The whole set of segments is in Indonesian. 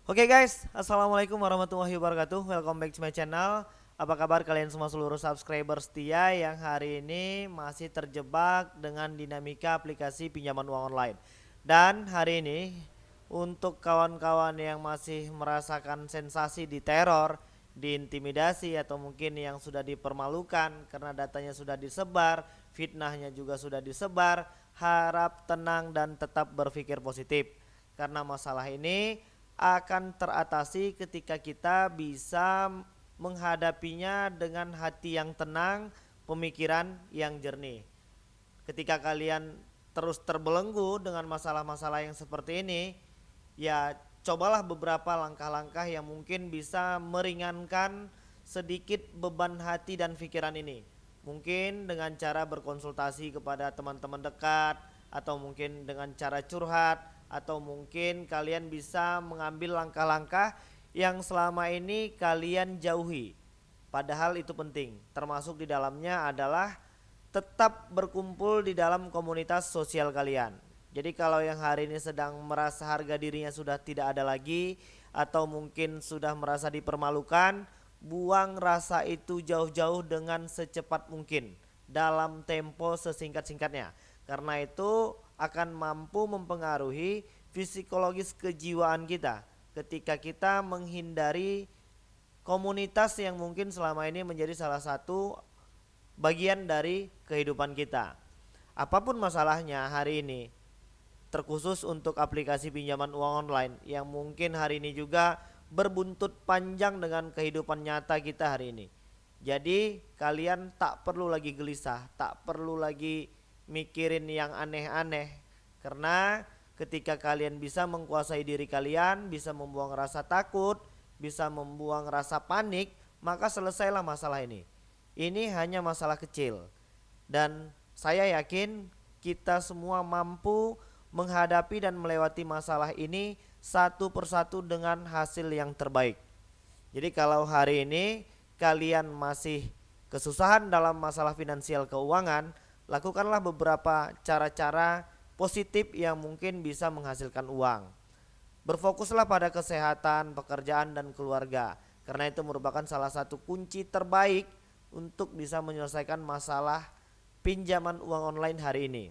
Oke guys, assalamualaikum warahmatullahi wabarakatuh. Welcome back to my channel. Apa kabar kalian semua seluruh subscriber setia yang hari ini masih terjebak dengan dinamika aplikasi pinjaman uang online. Dan hari ini untuk kawan-kawan yang masih merasakan sensasi diteror, diintimidasi atau mungkin yang sudah dipermalukan karena datanya sudah disebar, fitnahnya juga sudah disebar, harap tenang dan tetap berpikir positif. Karena masalah ini akan teratasi ketika kita bisa menghadapinya dengan hati yang tenang, pemikiran yang jernih. Ketika kalian terus terbelenggu dengan masalah-masalah yang seperti ini, ya cobalah beberapa langkah-langkah yang mungkin bisa meringankan sedikit beban hati dan pikiran ini. Mungkin dengan cara berkonsultasi kepada teman-teman dekat, atau mungkin dengan cara curhat, atau mungkin kalian bisa mengambil langkah-langkah yang selama ini kalian jauhi. Padahal itu penting, termasuk di dalamnya adalah tetap berkumpul di dalam komunitas sosial kalian. Jadi kalau yang hari ini sedang merasa harga dirinya sudah tidak ada lagi, atau mungkin sudah merasa dipermalukan, buang rasa itu jauh-jauh dengan secepat mungkin dalam tempo sesingkat-singkatnya. Karena itu akan mampu mempengaruhi psikologis kejiwaan kita ketika kita menghindari komunitas yang mungkin selama ini menjadi salah satu bagian dari kehidupan kita. Apapun masalahnya hari ini, terkhusus untuk aplikasi pinjaman uang online yang mungkin hari ini juga berbuntut panjang dengan kehidupan nyata kita hari ini. Jadi kalian tak perlu lagi gelisah, tak perlu lagi mikirin yang aneh-aneh, karena ketika kalian bisa menguasai diri kalian, bisa membuang rasa takut, bisa membuang rasa panik, maka selesailah masalah ini. Ini hanya masalah kecil, dan saya yakin kita semua mampu menghadapi dan melewati masalah ini satu persatu dengan hasil yang terbaik. Jadi kalau hari ini kalian masih kesusahan dalam masalah finansial keuangan, lakukanlah beberapa cara-cara positif yang mungkin bisa menghasilkan uang. Berfokuslah pada kesehatan, pekerjaan, dan keluarga, karena itu merupakan salah satu kunci terbaik untuk bisa menyelesaikan masalah pinjaman uang online hari ini.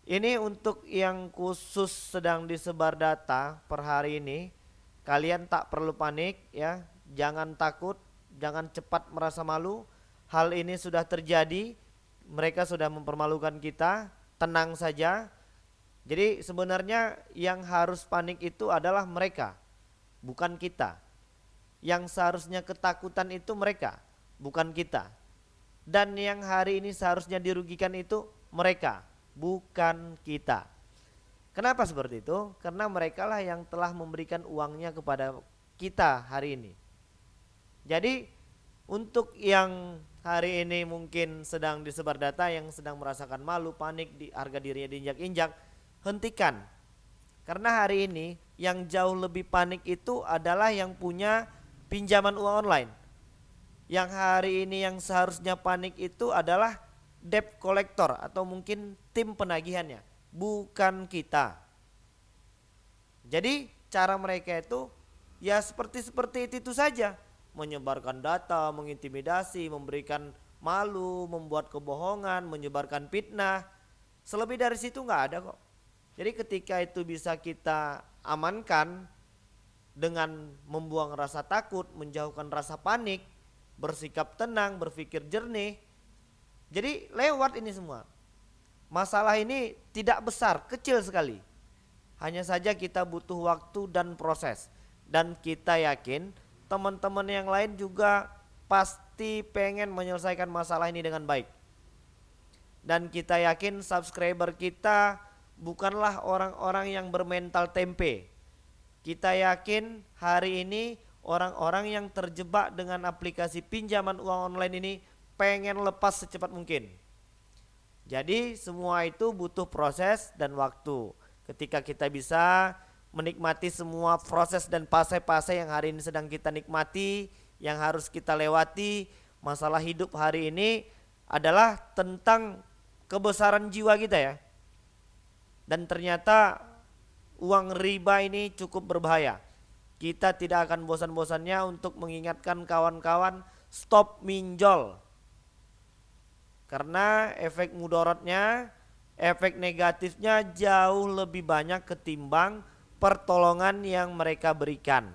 Ini untuk yang khusus sedang disebar data per hari ini. Kalian tak perlu panik ya, jangan takut, jangan cepat merasa malu. Hal ini sudah terjadi, mereka sudah mempermalukan kita, tenang saja. Jadi sebenarnya yang harus panik itu adalah mereka, bukan kita. Yang seharusnya ketakutan itu mereka, bukan kita. Dan yang hari ini seharusnya dirugikan itu mereka, bukan kita. Kenapa seperti itu? Karena mereka lah yang telah memberikan uangnya kepada kita hari ini. Jadi untuk yang hari ini mungkin sedang disebar data, yang sedang merasakan malu, panik, harga dirinya diinjak-injak, hentikan. Karena hari ini yang jauh lebih panik itu adalah yang punya pinjaman uang online. Yang hari ini yang seharusnya panik itu adalah debt collector atau mungkin tim penagihannya, bukan kita. Jadi cara mereka itu ya seperti itu saja, menyebarkan data, mengintimidasi, memberikan malu, membuat kebohongan, menyebarkan fitnah. Selebih dari situ nggak ada kok. Jadi ketika itu bisa kita amankan dengan membuang rasa takut, menjauhkan rasa panik, bersikap tenang, berpikir jernih. Jadi lewat ini semua. Masalah ini tidak besar, kecil sekali. Hanya saja kita butuh waktu dan proses. Dan kita yakin teman-teman yang lain juga pasti pengen menyelesaikan masalah ini dengan baik. Dan kita yakin subscriber kita bukanlah orang-orang yang bermental tempe. Kita yakin hari ini orang-orang yang terjebak dengan aplikasi pinjaman uang online ini pengen lepas secepat mungkin. Jadi semua itu butuh proses dan waktu. Ketika kita bisa menikmati semua proses dan fase-fase yang hari ini sedang kita nikmati, yang harus kita lewati, masalah hidup hari ini adalah tentang kebesaran jiwa kita ya. Dan ternyata uang riba ini cukup berbahaya. Kita tidak akan bosan-bosannya untuk mengingatkan kawan-kawan stop minjol. Karena efek mudorotnya, efek negatifnya jauh lebih banyak ketimbang pertolongan yang mereka berikan.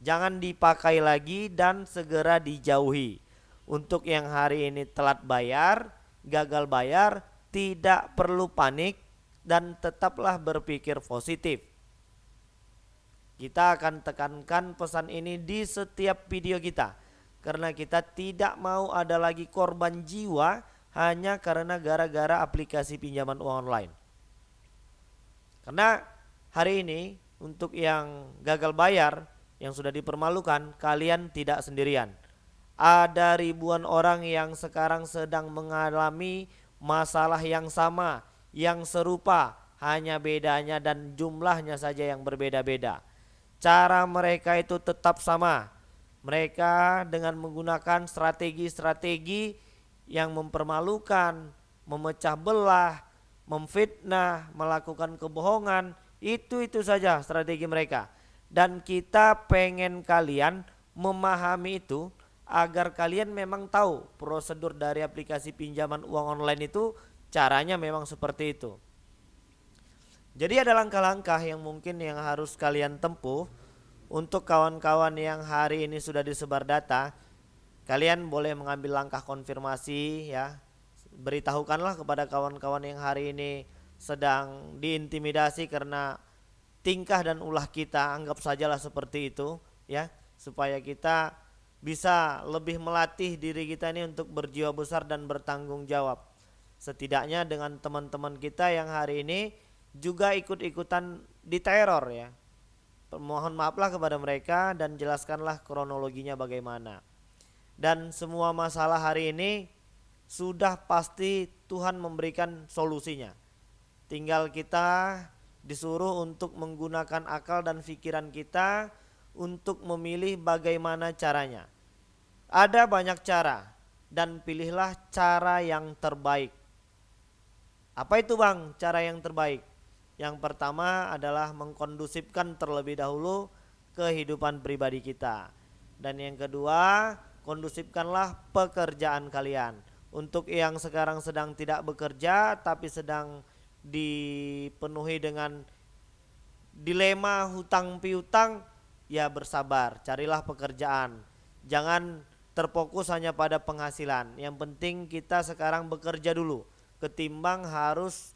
Jangan dipakai lagi dan segera dijauhi. Untuk yang hari ini telat bayar, gagal bayar, tidak perlu panik dan tetaplah berpikir positif. Kita akan tekankan pesan ini di setiap video kita, karena kita tidak mau ada lagi korban jiwa hanya karena gara-gara aplikasi pinjaman uang online. Karena hari ini untuk yang gagal bayar, yang sudah dipermalukan, kalian tidak sendirian. Ada ribuan orang yang sekarang sedang mengalami masalah yang sama, yang serupa, hanya bedanya dan jumlahnya saja yang berbeda-beda. Cara mereka itu tetap sama. Mereka dengan menggunakan strategi-strategi yang mempermalukan, memecah belah, memfitnah, melakukan kebohongan, itu saja strategi mereka. Dan kita pengen kalian memahami itu agar kalian memang tahu prosedur dari aplikasi pinjaman uang online itu caranya memang seperti itu. Jadi ada langkah-langkah yang mungkin yang harus kalian tempuh. Untuk kawan-kawan yang hari ini sudah disebar data, kalian boleh mengambil langkah konfirmasi ya. Beritahukanlah kepada kawan-kawan yang hari ini sedang diintimidasi karena tingkah dan ulah kita, anggap sajalah seperti itu ya, supaya kita bisa lebih melatih diri kita ini untuk berjiwa besar dan bertanggung jawab. Setidaknya dengan teman-teman kita yang hari ini juga ikut-ikutan diteror ya. Mohon maaflah kepada mereka dan jelaskanlah kronologinya bagaimana. Dan semua masalah hari ini sudah pasti Tuhan memberikan solusinya. Tinggal kita disuruh untuk menggunakan akal dan pikiran kita untuk memilih bagaimana caranya. Ada banyak cara dan pilihlah cara yang terbaik. Apa itu bang cara yang terbaik? Yang pertama adalah mengkondusifkan terlebih dahulu kehidupan pribadi kita. Dan yang kedua, kondusifkanlah pekerjaan kalian. Untuk yang sekarang sedang tidak bekerja tapi sedang dipenuhi dengan dilema hutang piutang, ya bersabar, carilah pekerjaan. Jangan terfokus hanya pada penghasilan. Yang penting kita sekarang bekerja dulu, ketimbang harus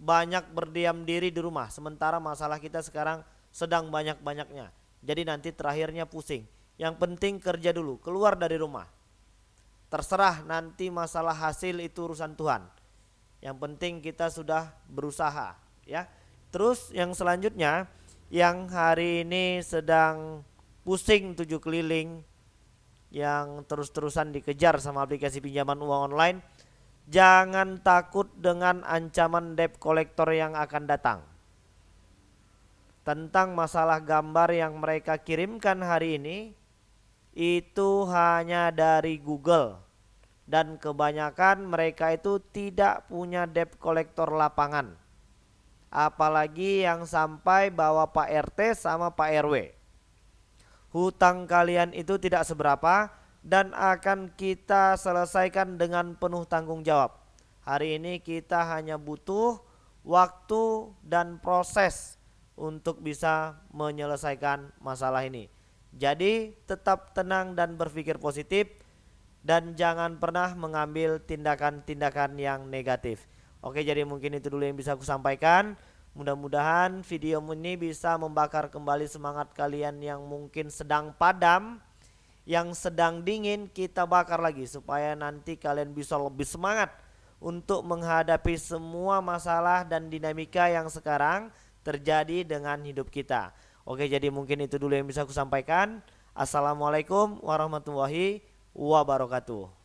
banyak berdiam diri di rumah. Sementara masalah kita sekarang sedang banyak-banyaknya. Jadi nanti terakhirnya pusing. Yang penting kerja dulu, keluar dari rumah. Terserah nanti masalah hasil itu urusan Tuhan. Yang penting kita sudah berusaha ya. Terus yang selanjutnya, yang hari ini sedang pusing 7 keliling, yang terus-terusan dikejar sama aplikasi pinjaman uang online, jangan takut dengan ancaman debt collector yang akan datang. Tentang masalah gambar yang mereka kirimkan hari ini, itu hanya dari Google. Dan kebanyakan mereka itu tidak punya debt collector lapangan. Apalagi yang sampai bawa Pak RT sama Pak RW. Hutang kalian itu tidak seberapa dan akan kita selesaikan dengan penuh tanggung jawab. Hari ini kita hanya butuh waktu dan proses untuk bisa menyelesaikan masalah ini. Jadi tetap tenang dan berpikir positif dan jangan pernah mengambil tindakan-tindakan yang negatif. Oke, jadi mungkin itu dulu yang bisa aku sampaikan. Mudah-mudahan video ini bisa membakar kembali semangat kalian yang mungkin sedang padam. Yang sedang dingin kita bakar lagi supaya nanti kalian bisa lebih semangat untuk menghadapi semua masalah dan dinamika yang sekarang terjadi dengan hidup kita. Oke, jadi mungkin itu dulu yang bisa aku sampaikan. Assalamualaikum warahmatullahi wabarakatuh.